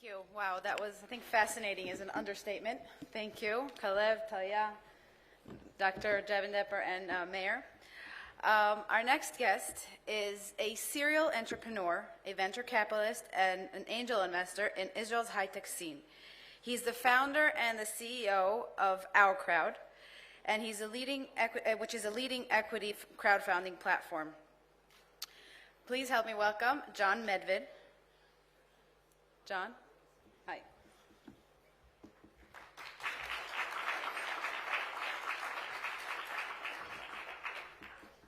you. Wow, that was, I think, fascinating is an understatement. Thank you, Kalev, Talia, Dr. Javindepper, and Mayor. Our next guest is a serial entrepreneur, a venture capitalist, and an angel investor in Israel's high-tech scene. He's the founder and the CEO of Our Crowd, and he's which is a leading equity crowdfunding platform. Please help me welcome John Medvad. John, hi.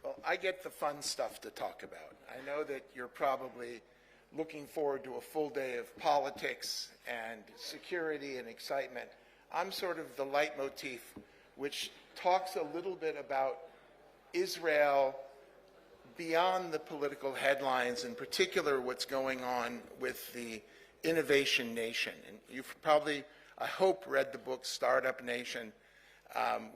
Well, I get the fun stuff to talk about. I know that you're probably looking forward to a full day of politics and security and excitement. I'm sort of the leitmotif, which talks a little bit about Israel beyond the political headlines, in particular what's going on with the Innovation Nation. And you've probably, I hope, read the book Startup Nation.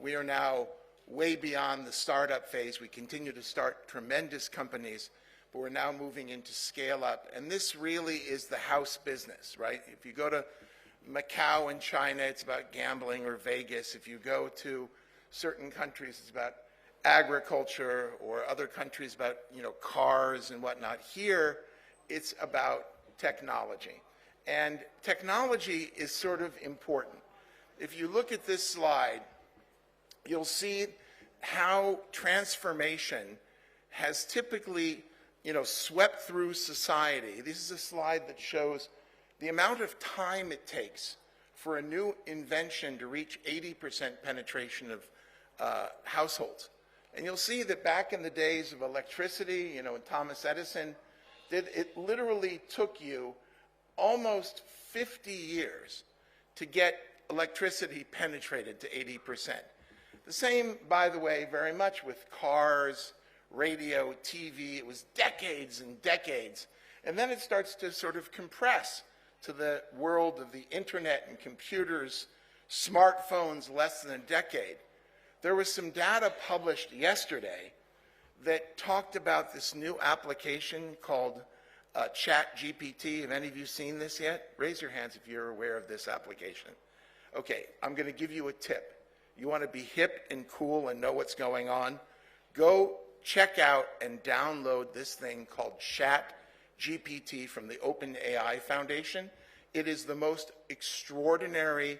We are now way beyond the startup phase. We continue to start tremendous companies, but we're now moving into scale up. And this really is the house business, right? If you go to Macau in China, it's about gambling, or Vegas. If you go to certain countries, it's about agriculture, or other countries about, cars and whatnot. Here, it's about technology. And technology is sort of important. If you look at this slide, you'll see how transformation has typically, swept through society. This is a slide that shows the amount of time it takes for a new invention to reach 80% penetration of households. And you'll see that back in the days of electricity, and Thomas Edison, it literally took you almost 50 years to get electricity penetrated to 80%. The same, by the way, very much with cars, radio, TV. It was decades and decades. And then it starts to sort of compress to the world of the internet and computers, smartphones, less than a decade. There was some data published yesterday that talked about this new application called ChatGPT. Have any of you seen this yet? Raise your hands if you're aware of this application. Okay, I'm going to give you a tip. You want to be hip and cool and know what's going on? Go check out and download this thing called ChatGPT from the OpenAI Foundation. It is the most extraordinary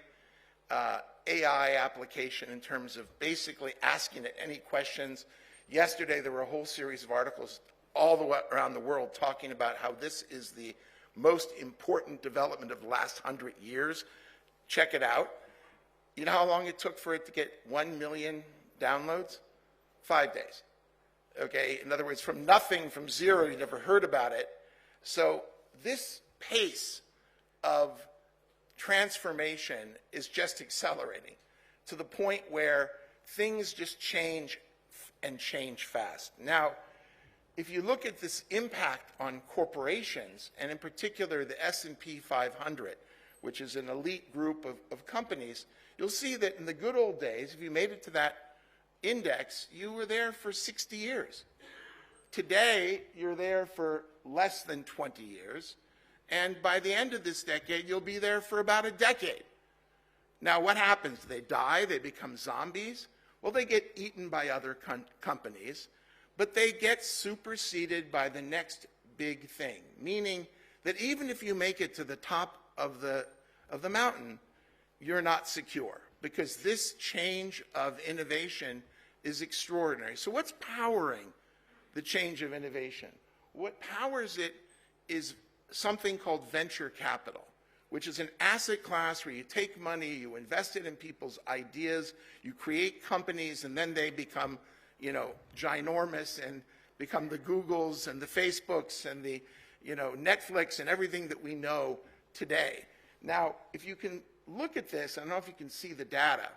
AI application in terms of basically asking it any questions. Yesterday, there were a whole series of articles all the way around the world talking about how this is the most important development of the last 100 years. Check it out. You know how long it took for it to get 1 million downloads? 5 days. Okay, in other words, from nothing, from zero, you never heard about it. So this pace of transformation is just accelerating to the point where things just change and change fast. Now, if you look at this impact on corporations, and in particular the S&P 500, which is an elite group of companies, you'll see that in the good old days, if you made it to that index, you were there for 60 years. Today, you're there for less than 20 years, and by the end of this decade, you'll be there for about a decade. Now, what happens? They die, they become zombies? Well, they get eaten by other companies, but they get superseded by the next big thing, meaning that even if you make it to the top of the mountain, you're not secure, because this change of innovation is extraordinary. So what's powering the change of innovation? What powers it is something called venture capital, which is an asset class where you take money, you invest it in people's ideas, you create companies, and then they become, ginormous and become the Googles and the Facebooks and the, Netflix and everything that we know today. Now, if you can look at this, I don't know if you can see the data.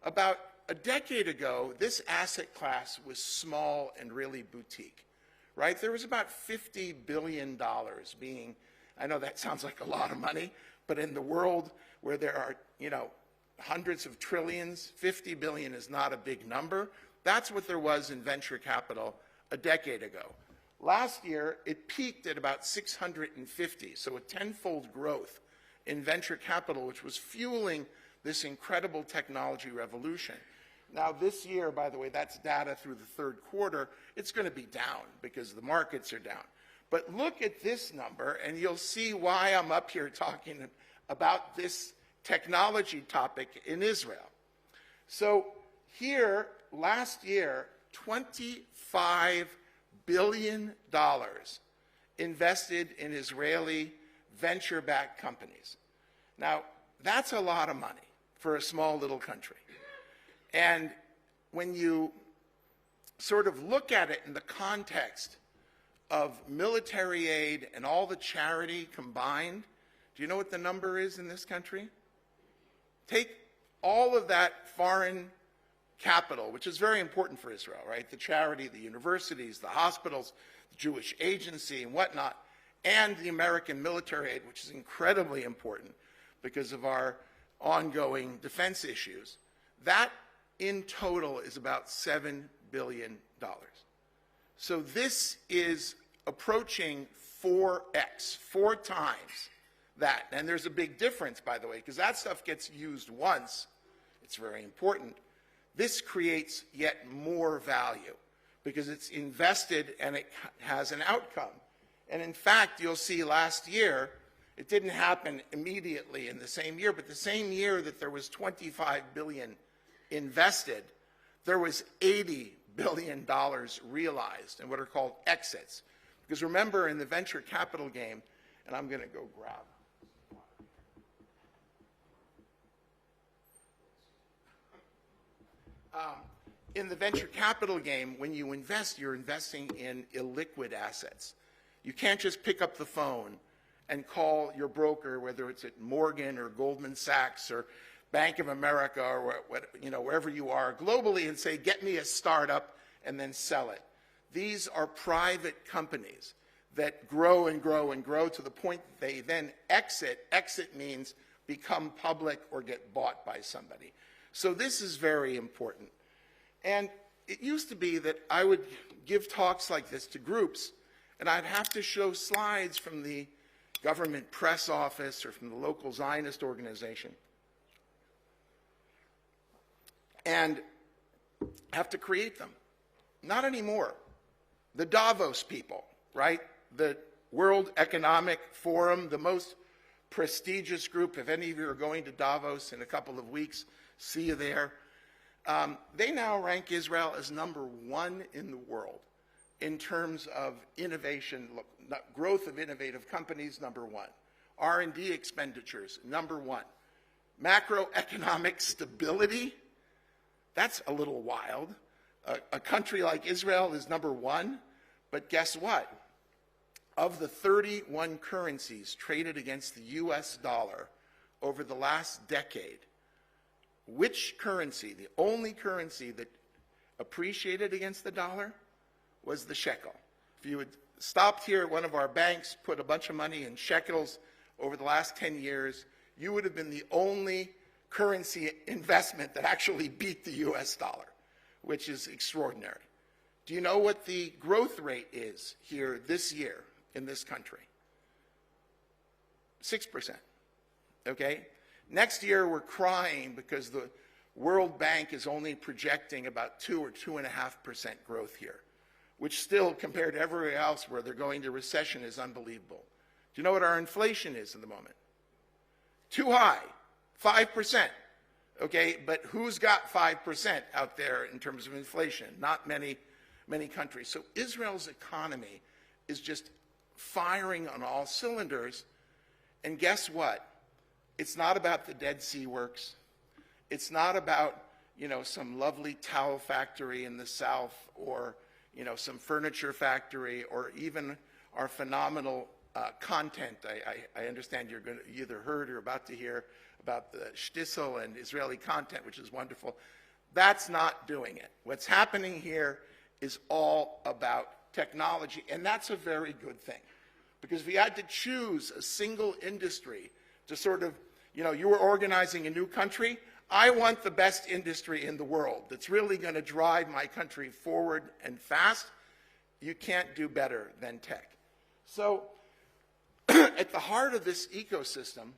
About a decade ago, this asset class was small and really boutique, right? There was about $50 billion being, I know that sounds like a lot of money, but in the world where there are, hundreds of trillions, 50 billion is not a big number. That's what there was in venture capital a decade ago. Last year, it peaked at about 650, so a tenfold growth. in venture capital, which was fueling this incredible technology revolution. Now, this year, by the way, that's data through the third quarter, it's going to be down because the markets are down. But look at this number, and you'll see why I'm up here talking about this technology topic in Israel. So here, last year, $25 billion invested in Israeli venture-backed companies. Now, that's a lot of money for a small little country. And when you sort of look at it in the context of military aid and all the charity combined, do you know what the number is in this country? Take all of that foreign capital, which is very important for Israel, right? The charity, the universities, the hospitals, the Jewish agency and whatnot, and the American military aid, which is incredibly important because of our ongoing defense issues. That in total is about $7 billion. So this is approaching 4x, 4 times that. And there's a big difference, by the way, because that stuff gets used once. It's very important. This creates yet more value because it's invested and it has an outcome. And in fact, you'll see last year, it didn't happen immediately in the same year, but the same year that there was $25 billion invested, there was $80 billion realized in what are called exits. Because remember, in the venture capital game, and I'm going to go grab. In the venture capital game, when you invest, you're investing in illiquid assets. You can't just pick up the phone and call your broker, whether it's at Morgan or Goldman Sachs or Bank of America or wherever you are globally, and say, get me a startup, and then sell it. These are private companies that grow and grow and grow to the point that they then exit. Exit means become public or get bought by somebody. So this is very important. And it used to be that I would give talks like this to groups, and I'd have to show slides from the government press office or from the local Zionist organization, and have to create them. Not anymore. The Davos people, right? The World Economic Forum, the most prestigious group. If any of you are going to Davos in a couple of weeks, see you there. They now rank Israel as #1 in the world in terms of innovation, growth of innovative companies, #1. R&D expenditures, #1. Macroeconomic stability, that's a little wild. A country like Israel is #1, but guess what? Of the 31 currencies traded against the US dollar over the last decade, which currency, the only currency that appreciated against the dollar, was the shekel. If you had stopped here at one of our banks, put a bunch of money in shekels over the last 10 years, you would have been the only currency investment that actually beat the US dollar, which is extraordinary. Do you know what the growth rate is here this year in this country? 6%, okay? Next year, we're crying because the World Bank is only projecting about 2 or 2.5% growth here, which still, compared to everywhere else where they're going to recession, is unbelievable. Do you know what our inflation is in the moment? Too high, 5%. Okay, but who's got 5% out there in terms of inflation? Not many countries. So Israel's economy is just firing on all cylinders. And guess what? It's not about the Dead Sea Works. It's not about, some lovely towel factory in the south or, some furniture factory or even our phenomenal content. I understand you're going to either heard or about to hear about the shtisel and Israeli content, which is wonderful. That's not doing it. What's happening here is all about technology, and that's a very good thing. Because if you had to choose a single industry to sort of, you were organizing a new country, I want the best industry in the world that's really going to drive my country forward and fast. You can't do better than tech. So at the heart of this ecosystem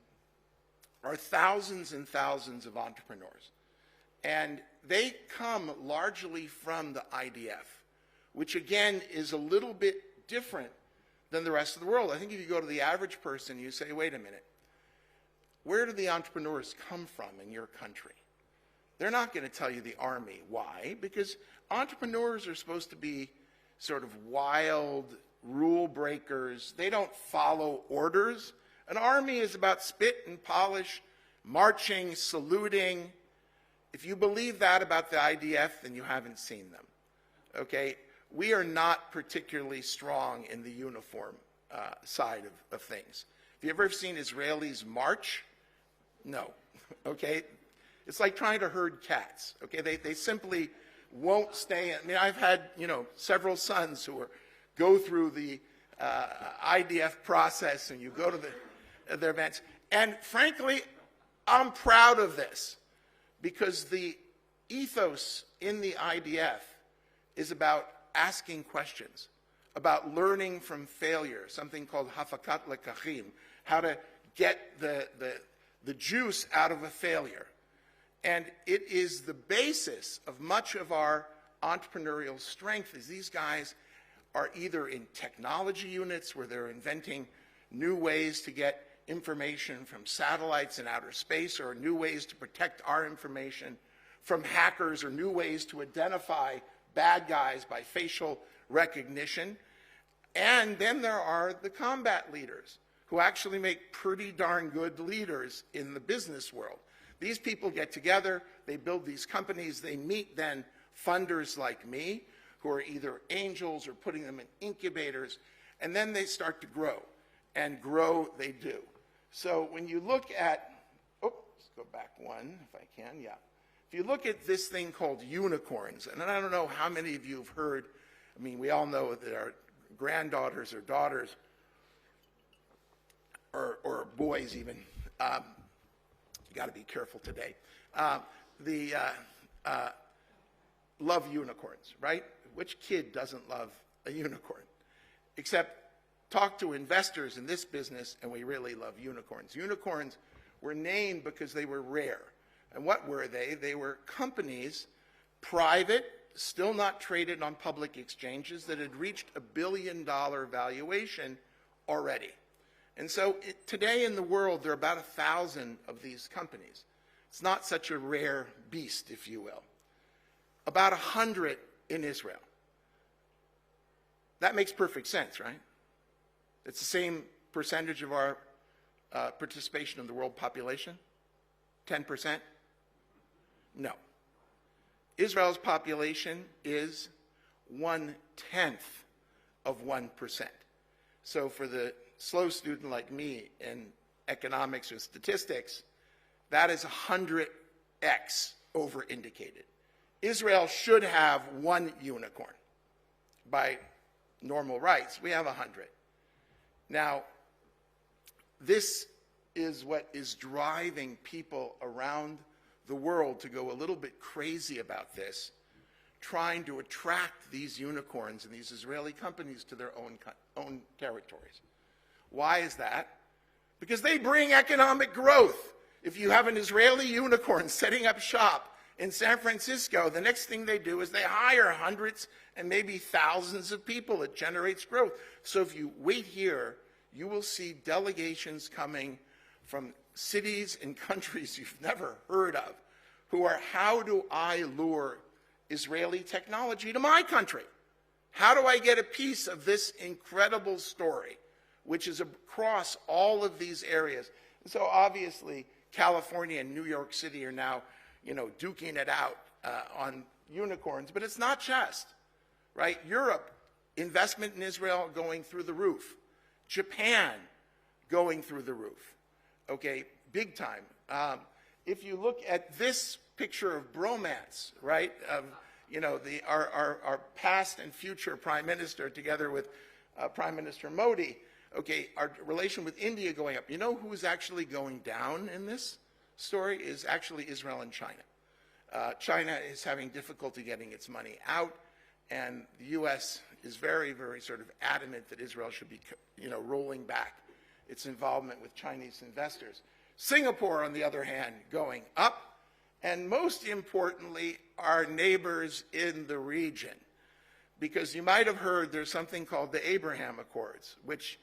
are thousands and thousands of entrepreneurs. And they come largely from the IDF, which again is a little bit different than the rest of the world. I think if you go to the average person, you say, wait a minute, where do the entrepreneurs come from in your country? They're not going to tell you the army. Why? Because entrepreneurs are supposed to be sort of wild rule breakers. They don't follow orders. An army is about spit and polish, marching, saluting. If you believe that about the IDF, then you haven't seen them. Okay? We are not particularly strong in the uniform side of things. Have you ever seen Israelis march? No. Okay? It's like trying to herd cats. Okay? They simply won't stay. I mean, I've had, several sons who go through the IDF process, and you go to their events. And frankly, I'm proud of this, because the ethos in the IDF is about asking questions, about learning from failure, something called hafakat lekachim, how to get the juice out of a failure. And it is the basis of much of our entrepreneurial strength, is these guys are either in technology units where they're inventing new ways to get information from satellites in outer space, or new ways to protect our information from hackers, or new ways to identify bad guys by facial recognition. And then there are the combat leaders, who actually make pretty darn good leaders in the business world. These people get together, they build these companies, they meet then funders like me, who are either angels or putting them in incubators, and then they start to grow, and grow they do. So when you look at, let's go back one if I can, yeah. If you look at this thing called unicorns, and I don't know how many of you have heard, I mean, we all know that our granddaughters or daughters, or boys even, you got to be careful today, love unicorns, right? Which kid doesn't love a unicorn? Except talk to investors in this business, and we really love unicorns. Unicorns were named because they were rare. And what were they? They were companies, private, still not traded on public exchanges, that had reached $1 billion valuation already. And so today in the world, there are about 1,000 of these companies. It's not such a rare beast, if you will. About 100 in Israel. That makes perfect sense, right? It's the same percentage of our participation in the world population? 10%? No. Israel's population is 1/10 of 1%. So for the slow student like me in economics or statistics, that is 100x over-indicated. Israel should have one unicorn. By normal rights, we have 100. Now, this is what is driving people around the world to go a little bit crazy about this, trying to attract these unicorns and these Israeli companies to their own territories. Why is that? Because they bring economic growth. If you have an Israeli unicorn setting up shop in San Francisco, the next thing they do is they hire hundreds and maybe thousands of people. It generates growth. So if you wait here, you will see delegations coming from cities and countries you've never heard of, who are, how do I lure Israeli technology to my country? How do I get a piece of this incredible story, which is across all of these areas? And so obviously, California and New York City are now, duking it out on unicorns, but it's not just, right? Europe, investment in Israel going through the roof. Japan going through the roof. Okay, big time. If you look at this picture of bromance, right, of our past and future prime minister together with Prime Minister Modi, okay, our relation with India going up. You know who's actually going down in this story is actually Israel and China. China is having difficulty getting its money out, and the U.S. is very, very sort of adamant that Israel should be, rolling back its involvement with Chinese investors. Singapore, on the other hand, going up. And most importantly, our neighbors in the region. Because you might have heard there's something called the Abraham Accords, which,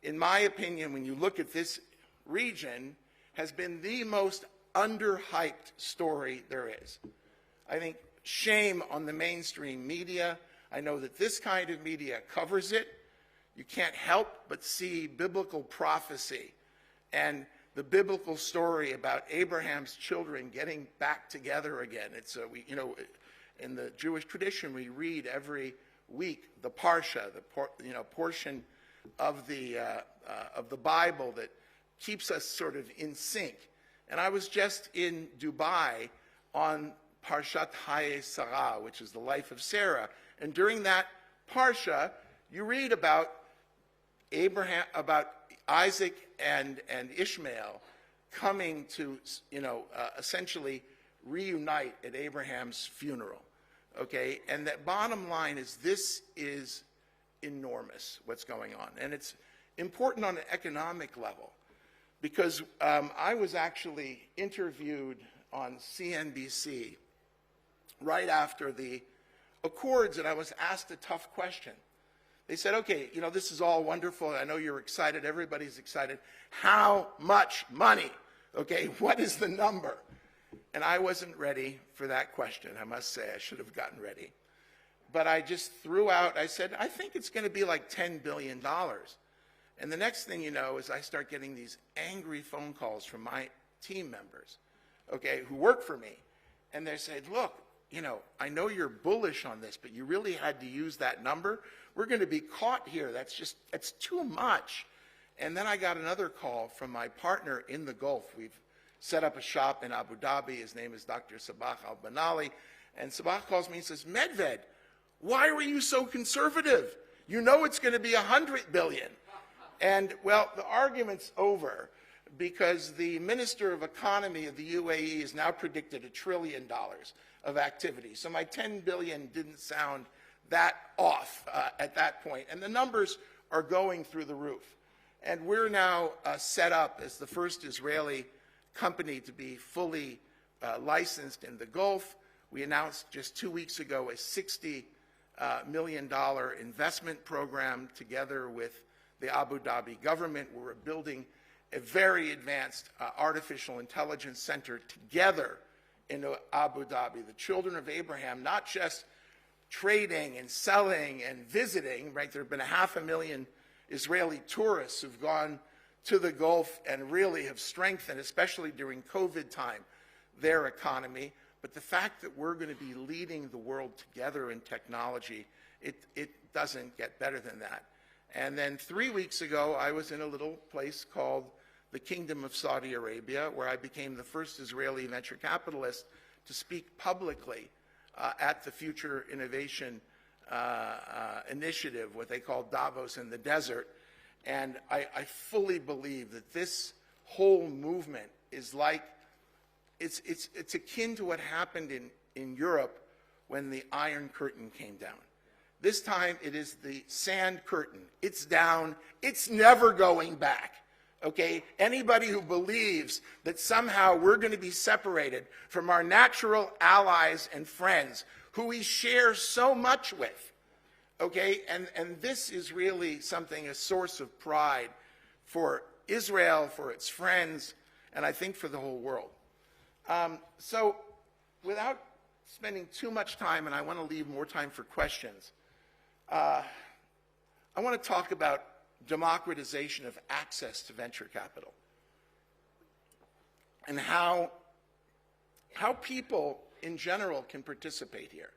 in my opinion, when you look at this region, has been the most underhyped story there is. I think shame on the mainstream media. I know that this kind of media covers it. You can't help but see biblical prophecy and the biblical story about Abraham's children getting back together again. It's in the Jewish tradition, we read every week the parsha, the portion of the Bible that keeps us sort of in sync. And I was just in Dubai on Parshat Haye Sarah, which is the life of Sarah. And during that parsha, you read about Abraham, about Isaac and Ishmael coming to, essentially reunite at Abraham's funeral. Okay, and that bottom line is this is enormous, what's going on. And it's important on an economic level because I was actually interviewed on CNBC right after the Accords, and I was asked a tough question. They said, okay, this is all wonderful. I know you're excited. Everybody's excited. How much money? Okay, what is the number? And I wasn't ready for that question, I must say. I should have gotten ready. But I just threw out, I said, I think it's going to be like $10 billion. And the next thing you know is I start getting these angry phone calls from my team members, okay, who work for me. And they said, look, I know you're bullish on this, but you really had to use that number. We're going to be caught here. That's too much. And then I got another call from my partner in the Gulf. We've set up a shop in Abu Dhabi. His name is Dr. Sabah Al-Banali. And Sabah calls me and says, Medvad, why were you so conservative? You know it's going to be $100 billion. And, well, the argument's over because the Minister of Economy of the UAE has now predicted $1 trillion of activity. So my $10 billion didn't sound that off at that point. And the numbers are going through the roof. And we're now set up as the first Israeli company to be fully licensed in the Gulf. We announced just 2 weeks ago a $60 million investment program together with the Abu Dhabi government. We're building a very advanced artificial intelligence center together in Abu Dhabi. The children of Abraham, not just trading and selling and visiting, right? There have been 500,000 Israeli tourists who've gone to the Gulf and really have strengthened, especially during COVID time, their economy. But the fact that we're going to be leading the world together in technology, it doesn't get better than that. And then 3 weeks ago, I was in a little place called the Kingdom of Saudi Arabia, where I became the first Israeli venture capitalist to speak publicly at the Future Innovation Initiative, what they call Davos in the Desert. And I fully believe that this whole movement is like, it's akin to what happened in Europe when the Iron Curtain came down. This time it is the sand curtain. It's down. It's never going back. Okay? Anybody who believes that somehow we're going to be separated from our natural allies and friends who we share so much with, okay? And this is really something, a source of pride for Israel, for its friends, and I think for the whole world. So without spending too much time, and I want to leave more time for questions, I want to talk about democratization of access to venture capital and how people in general can participate here.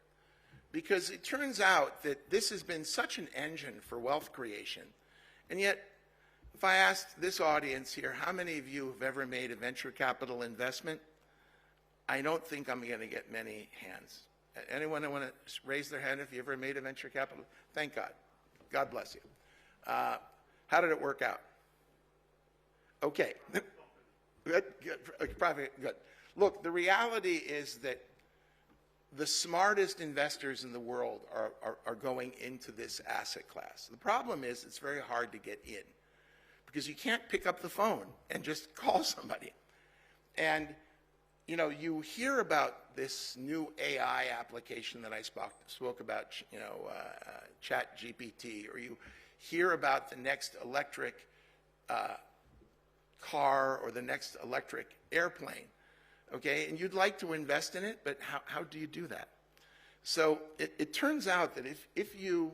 Because it turns out that this has been such an engine for wealth creation. And yet, if I asked this audience here, how many of you have ever made a venture capital investment? I don't think I'm going to get many hands. Anyone want to raise their hand if you ever made a venture capital? Thank God. God bless you. How did it work out? Okay. Good. Probably good. Look, the reality is that the smartest investors in the world are going into this asset class. The problem is it's very hard to get in because you can't pick up the phone and just call somebody. And, you know, you hear about this new AI application that I spoke about, you know, Chat GPT, or you hear about the next electric car or the next electric airplane, okay? And you'd like to invest in it, but how do you do that? So it turns out that if you,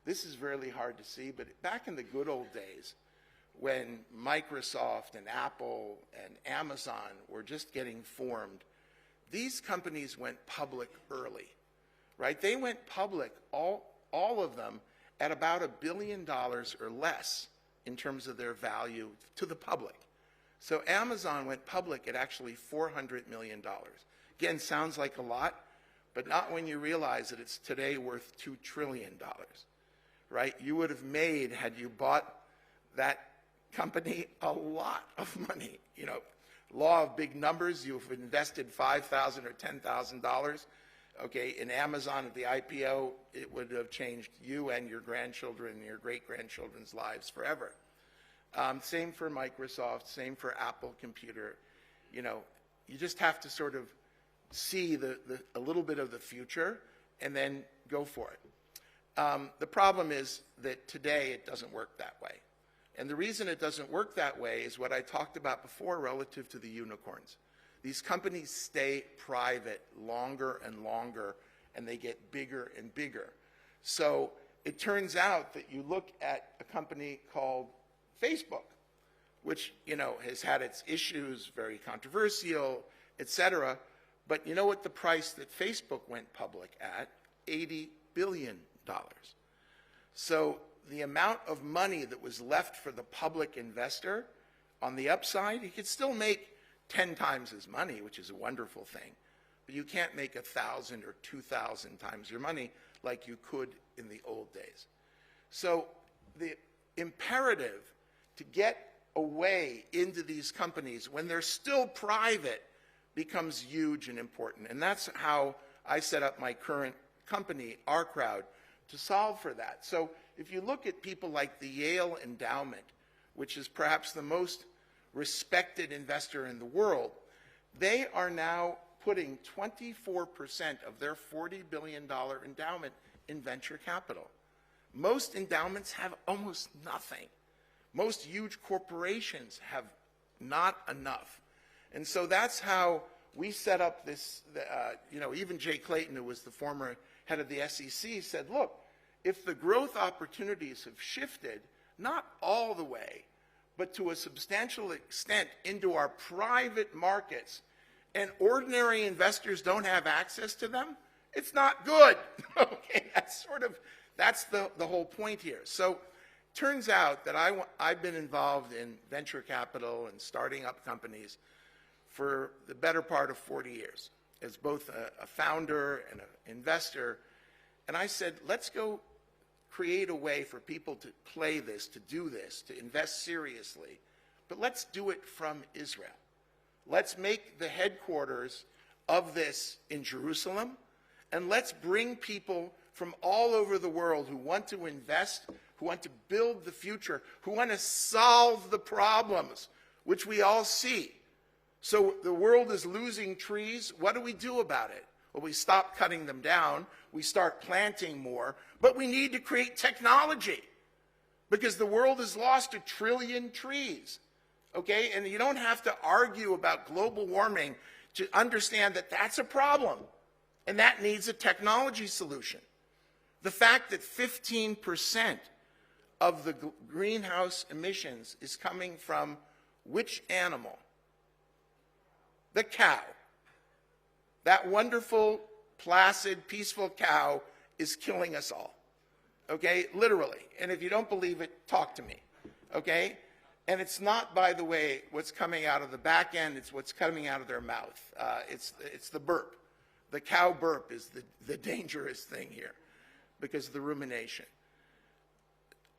this is really hard to see, but back in the good old days, when Microsoft and Apple and Amazon were just getting formed, these companies went public early, right? They went public, all of them, at about $1 billion or less in terms of their value to the public. So Amazon went public at actually $400 million. Again, sounds like a lot, but not when you realize that it's today worth $2 trillion, right? You would have made, had you bought that company, a lot of money. You know, law of big numbers, you've invested $5,000 or $10,000. Okay, in Amazon at the IPO, it would have changed you and your grandchildren and your great-grandchildren's lives forever. Same for Microsoft, same for Apple Computer. You know, you just have to sort of see a little bit of the future and then go for it. The problem is that today it doesn't work that way. And the reason it doesn't work that way is what I talked about before relative to the unicorns. These companies stay private longer and longer, and they get bigger and bigger. So it turns out that you look at a company called Facebook, which, you know, has had its issues, very controversial, et cetera. But you know what the price that Facebook went public at? $80 billion. So the amount of money that was left for the public investor on the upside, he could still make 10 times his money, which is a wonderful thing. But you can't make 1,000 or 2,000 times your money like you could in the old days. So the imperative to get away into these companies when they're still private becomes huge and important. And that's how I set up my current company, Our Crowd, to solve for that. So if you look at people like the Yale Endowment, which is perhaps the most respected investor in the world, they are now putting 24% of their $40 billion endowment in venture capital. Most endowments have almost nothing. Most huge corporations have not enough. And so that's how we set up this, you know, even Jay Clayton, who was the former head of the SEC, said, look, if the growth opportunities have shifted, not all the way, but to a substantial extent into our private markets, and ordinary investors don't have access to them, it's not good. Okay, that's the whole point here. So turns out that I've been involved in venture capital and starting up companies for the better part of 40 years as both a founder and an investor. And I said, let's go create a way for people to play this, to do this, to invest seriously. But let's do it from Israel. Let's make the headquarters of this in Jerusalem, and let's bring people from all over the world who want to invest, who want to build the future, who want to solve the problems, which we all see. So the world is losing trees. What do we do about it? Well, we stop cutting them down. We start planting more. But we need to create technology because the world has lost 1 trillion trees. Okay? And you don't have to argue about global warming to understand that that's a problem. And that needs a technology solution. The fact that 15% of the greenhouse emissions is coming from which animal? The cow. That wonderful, placid, peaceful cow is killing us all. Okay? Literally. And if you don't believe it, talk to me. Okay? And it's not, by the way, what's coming out of the back end, it's what's coming out of their mouth. It's the burp. The cow burp is the dangerous thing here because of the rumination.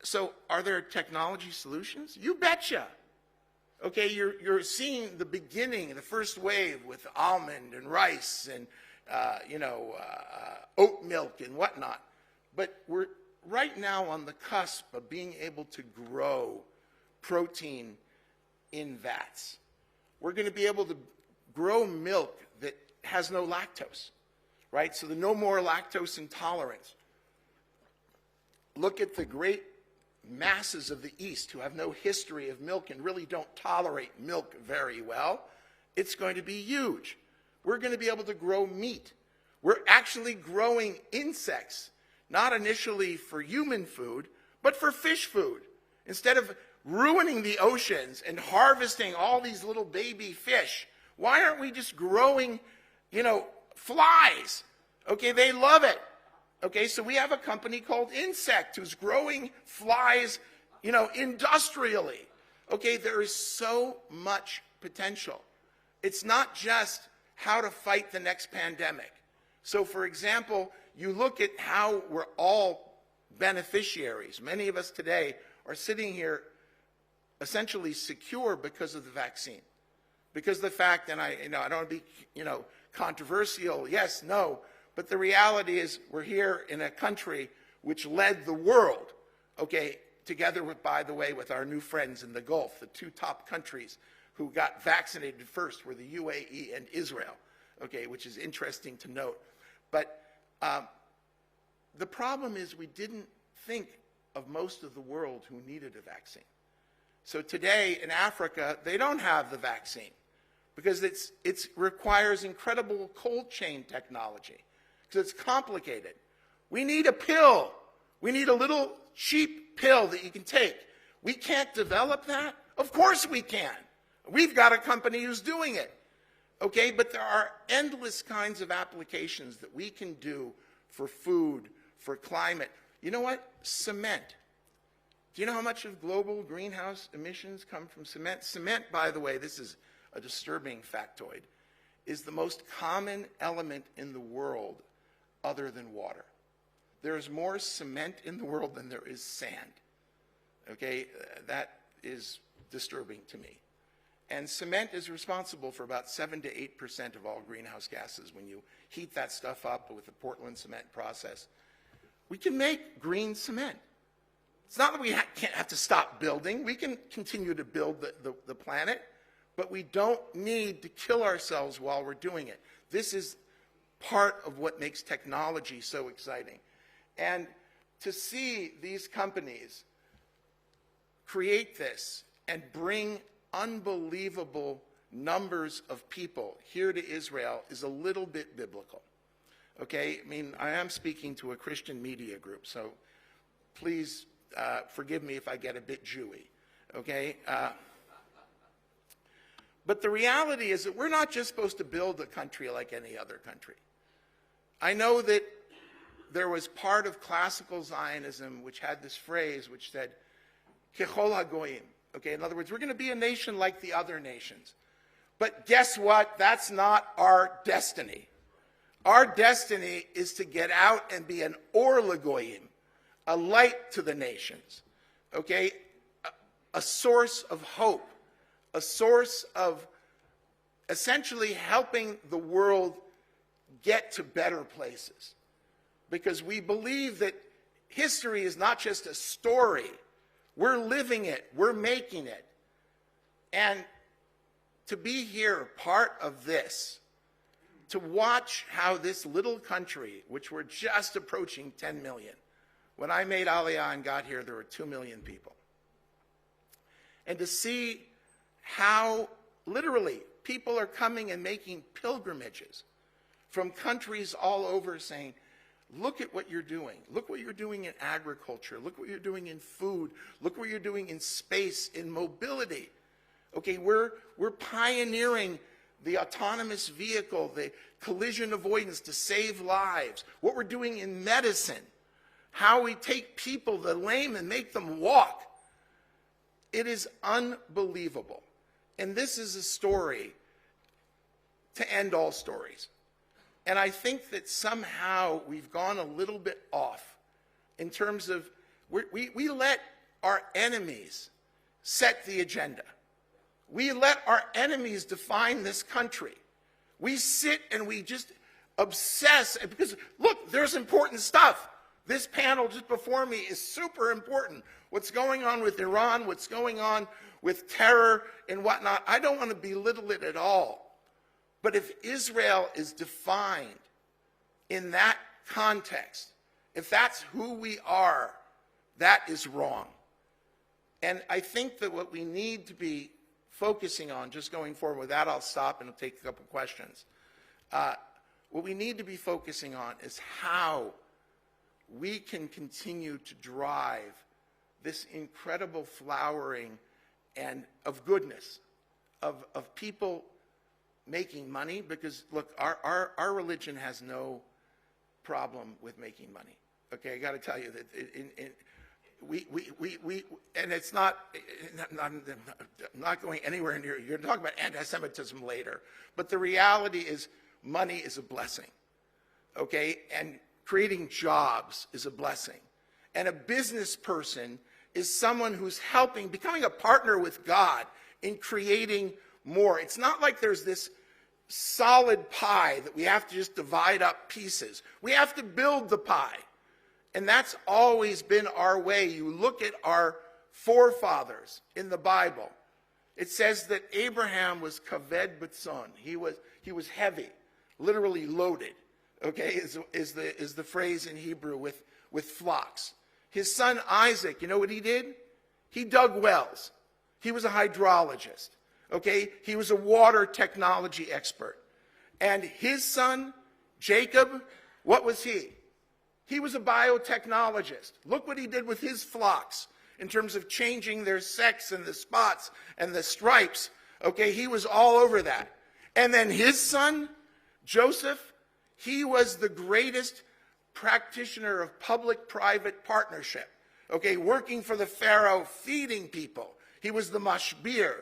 So are there technology solutions? You betcha. Okay, you're seeing the beginning, the first wave with almond and rice and, oat milk and whatnot. But we're right now on the cusp of being able to grow protein in vats. We're going to be able to grow milk that has no lactose, right? So no more lactose intolerance. Look at the great masses of the East who have no history of milk and really don't tolerate milk very well. It's going to be huge. We're going to be able to grow meat. We're actually growing insects, not initially for human food, but for fish food. Instead of ruining the oceans and harvesting all these little baby fish, why aren't we just growing, flies? Okay, they love it. Okay, so we have a company called Insect who's growing flies, industrially. Okay, there is so much potential. It's not just how to fight the next pandemic. So, for example, you look at how we're all beneficiaries. Many of us today are sitting here essentially secure because of the vaccine. Because of the fact, and I don't want to be, controversial, yes, no, but the reality is we're here in a country which led the world, okay, together with, by the way, with our new friends in the Gulf. The two top countries who got vaccinated first were the UAE and Israel, okay, which is interesting to note. But the problem is we didn't think of most of the world who needed a vaccine. So today in Africa, they don't have the vaccine because it requires incredible cold chain technology because it's complicated. We need a pill. We need a little cheap pill that you can take. We can't develop that? Of course we can. We've got a company who's doing it. Okay, but there are endless kinds of applications that we can do for food, for climate. You know what? Cement. Do you know how much of global greenhouse emissions come from cement? Cement, by the way, this is a disturbing factoid, is the most common element in the world other than water. There is more cement in the world than there is sand. Okay, that is disturbing to me. And cement is responsible for about 7 to 8% of all greenhouse gases when you heat that stuff up with the Portland cement process. We can make green cement. It's not that we can't have to stop building. We can continue to build the planet, but we don't need to kill ourselves while we're doing it. This is part of what makes technology so exciting. And to see these companies create this and bring unbelievable numbers of people here to Israel is a little bit biblical. Okay, I mean, I am speaking to a Christian media group, so please forgive me if I get a bit Jewy, okay? But the reality is that we're not just supposed to build a country like any other country. I know that there was part of classical Zionism which had this phrase which said, Kechol HaGoyim. Okay, in other words, we're going to be a nation like the other nations. But guess what? That's not our destiny. Our destiny is to get out and be an or LaGoyim, a light to the nations. Okay, a source of hope, a source of essentially helping the world get to better places. Because we believe that history is not just a story. We're living it. We're making it. And to be here, part of this, to watch how this little country, which we're just approaching 10 million, when I made Aliyah and got here, there were 2 million people. And to see how literally people are coming and making pilgrimages from countries all over saying, look at what you're doing. Look what you're doing in agriculture. Look what you're doing in food. Look what you're doing in space, in mobility. Okay, we're pioneering the autonomous vehicle, the collision avoidance to save lives. What we're doing in medicine, how we take people, the lame, and make them walk. It is unbelievable. And this is a story to end all stories. And I think that somehow we've gone a little bit off in terms of, we let our enemies set the agenda. We let our enemies define this country. We sit and we just obsess, because look, there's important stuff. This panel just before me is super important. What's going on with Iran, what's going on with terror and whatnot. I don't want to belittle it at all. But if Israel is defined in that context, if that's who we are, that is wrong. And I think that what we need to be focusing on, just going forward, with that I'll stop and I'll take a couple questions. What we need to be focusing on is how we can continue to drive this incredible flowering and of goodness, of people making money, because look, our religion has no problem with making money. Okay, I got to tell you that we and it's not, I'm not going anywhere near, you're talking about anti-Semitism later, but the reality is money is a blessing, okay, and creating jobs is a blessing, and a business person is someone who's becoming a partner with God in creating more. It's not like there's this solid pie that we have to just divide up pieces. We have to build the pie. And that's always been our way. You look at our forefathers in the Bible. It says that Abraham was kaved b'tzon. He was heavy, literally loaded. Okay, is the phrase in Hebrew with flocks. His son Isaac, you know what he did? He dug wells. He was a hydrologist. Okay, he was a water technology expert. And his son Jacob, what was he? He was a biotechnologist. Look what he did with his flocks in terms of changing their sex and the spots and the stripes. Okay, he was all over that. And then his son, Joseph, he was the greatest practitioner of public-private partnership. Okay, working for the Pharaoh, feeding people. He was the mashbir.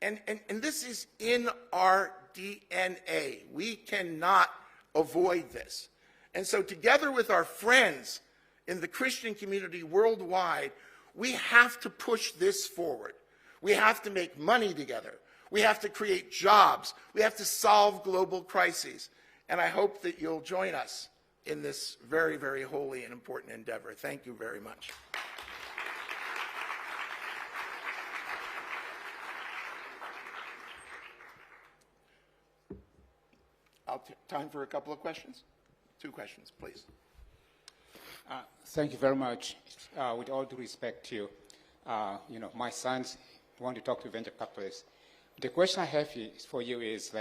And this is in our DNA. We cannot avoid this. And so together with our friends in the Christian community worldwide, we have to push this forward. We have to make money together. We have to create jobs. We have to solve global crises. And I hope that you'll join us in this very, very holy and important endeavor. Thank you very much. Time for a couple of questions? 2 questions, please. Thank you very much. With all due respect to my sons want to talk to venture capitalists. The question I have for you is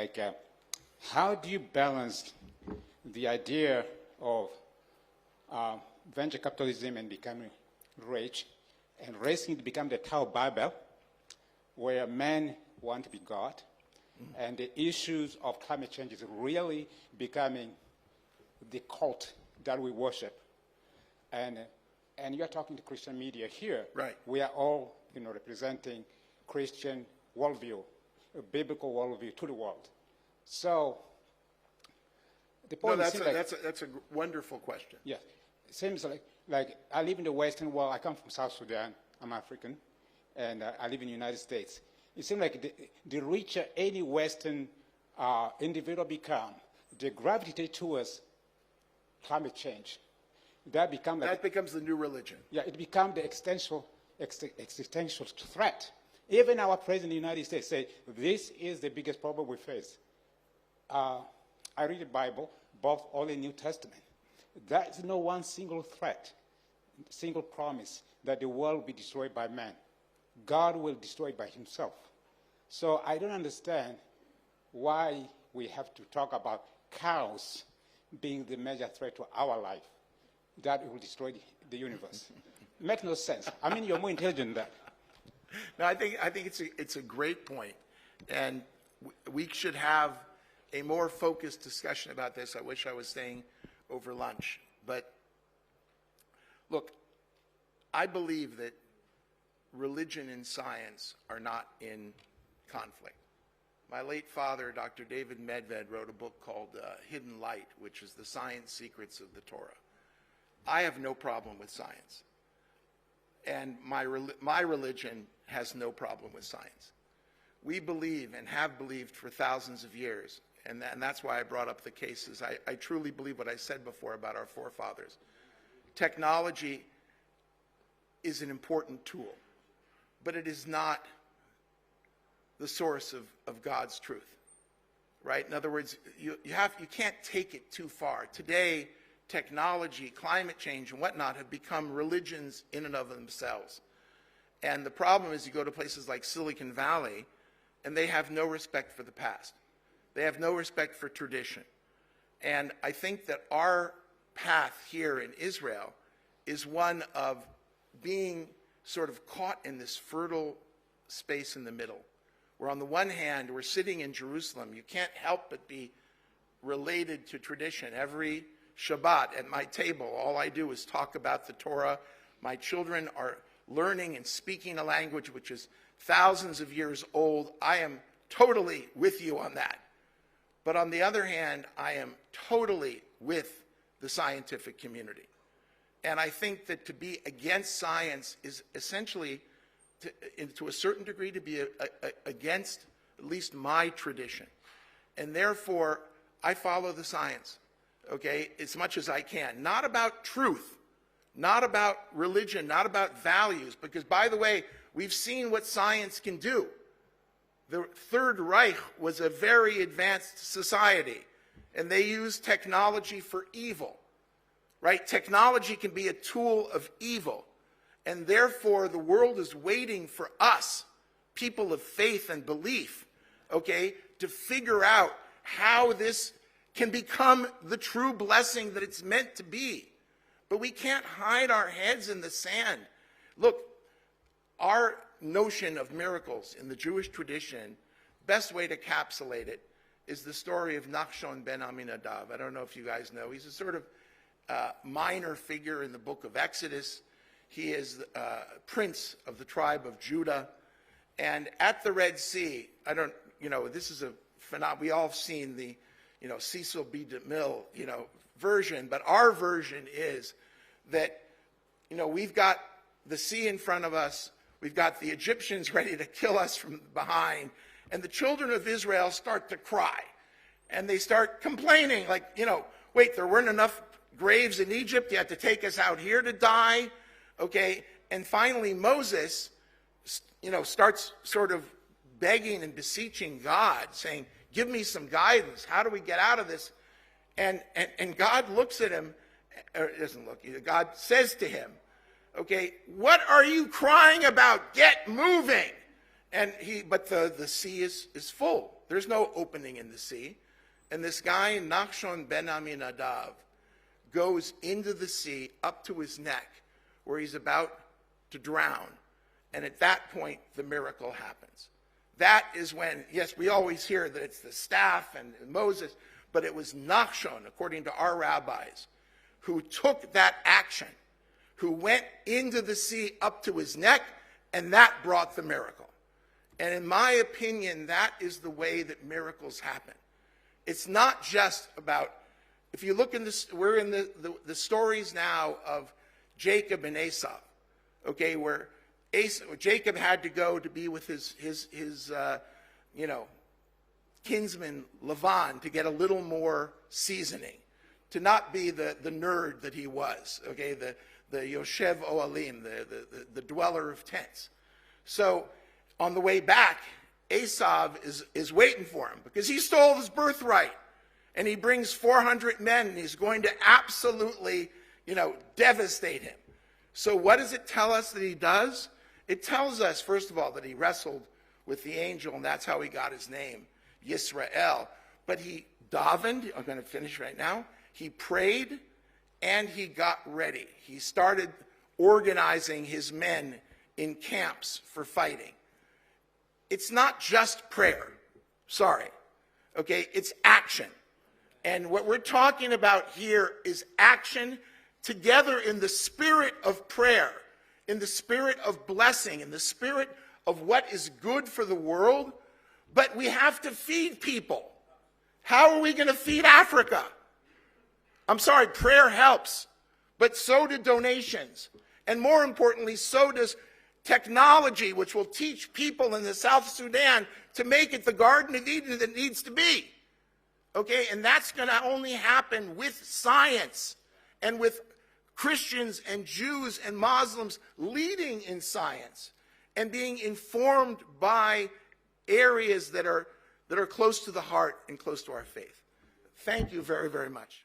how do you balance the idea of venture capitalism and becoming rich and racing to become the Tower of Babel, where men want to be God, and the issues of climate change is really becoming the cult that we worship. And you're talking to Christian media here. Right. We are all representing Christian worldview, a biblical worldview to the world. So the point that's a wonderful question. Yeah. It seems like I live in the Western world. I come from South Sudan. I'm African. And I live in the United States. It seems like the richer any Western individual become, the gravitate towards climate change. That becomes the new religion. Yeah, it becomes the existential threat. Even our president of the United States said, this is the biggest problem we face. I read the Bible, both Old and New Testament. There is no one single threat, single promise that the world will be destroyed by man. God will destroy it by himself. So I don't understand why we have to talk about chaos being the major threat to our life, that will destroy the universe. It makes no sense. I mean, you're more intelligent than that. No, I think it's a great point, and we should have a more focused discussion about this. I wish I was staying over lunch, but look, I believe that religion and science are not in conflict. My late father, Dr. David Medvad, wrote a book called Hidden Light, which is the science secrets of the Torah. I have no problem with science. And my religion has no problem with science. We believe and have believed for thousands of years, and that's why I brought up the cases. I truly believe what I said before about our forefathers. Technology is an important tool, but it is not the source of God's truth. right? In other words, you can't take it too far. Today, technology, climate change, and whatnot have become religions in and of themselves. And the problem is you go to places like Silicon Valley, and they have no respect for the past. They have no respect for tradition. And I think that our path here in Israel is one of being sort of caught in this fertile space in the middle, where on the one hand, we're sitting in Jerusalem. You can't help but be related to tradition. Every Shabbat at my table, all I do is talk about the Torah. My children are learning and speaking a language which is thousands of years old. I am totally with you on that. But on the other hand, I am totally with the scientific community. And I think that to be against science is essentially, to a certain degree, to be against at least my tradition. And therefore, I follow the science, okay, as much as I can. Not about truth, not about religion, not about values, because, by the way, we've seen what science can do. The Third Reich was a very advanced society, and they used technology for evil, right? Technology can be a tool of evil, and therefore the world is waiting for us, people of faith and belief, okay, to figure out how this can become the true blessing that it's meant to be. But we can't hide our heads in the sand. Look, our notion of miracles in the Jewish tradition, best way to encapsulate it is the story of Nachshon ben Aminadav. I don't know if you guys know. He's a sort of minor figure in the book of Exodus. He is prince of the tribe of Judah. And at the Red Sea, this is a phenomenon. We all have seen the, Cecil B. DeMille, version. But our version is that, we've got the sea in front of us. We've got the Egyptians ready to kill us from behind. And the children of Israel start to cry. And they start complaining, like, wait, there weren't enough graves in Egypt. You had to take us out here to die. Okay. And finally, Moses, starts sort of begging and beseeching God, saying, give me some guidance. How do we get out of this? And God looks at him, or doesn't look, God says to him, okay, what are you crying about? Get moving. But the sea is full. There's no opening in the sea. And this guy, Nachshon ben Aminadav, goes into the sea up to his neck, where he's about to drown. And at that point, the miracle happens. That is when, yes, we always hear that it's the staff and Moses, but it was Nachshon, according to our rabbis, who took that action, who went into the sea up to his neck, and that brought the miracle. And in my opinion, that is the way that miracles happen. It's not just about, if you look in this, we're in the stories now of Jacob and Esau, okay, where Jacob had to go to be with his kinsman Lavan to get a little more seasoning, to not be the nerd that he was, okay, the Yoshev Oalim, the dweller of tents. So on the way back, Esau is waiting for him because he stole his birthright, and he brings 400 men, and he's going to absolutely, devastate him. So what does it tell us that he does? It tells us, first of all, that he wrestled with the angel, and that's how he got his name, Yisrael. But he davened, I'm going to finish right now, he prayed, and he got ready. He started organizing his men in camps for fighting. It's not just prayer. Sorry. Okay, it's action. And what we're talking about here is action together in the spirit of prayer, in the spirit of blessing, in the spirit of what is good for the world. But we have to feed people. How are we going to feed Africa? I'm sorry, prayer helps, but so do donations. And more importantly, so does technology, which will teach people in the South Sudan to make it the Garden of Eden that it needs to be. Okay, and that's going to only happen with science and with Christians and Jews and Muslims leading in science and being informed by areas that are that are close to the heart and close to our faith. Thank you very, very much.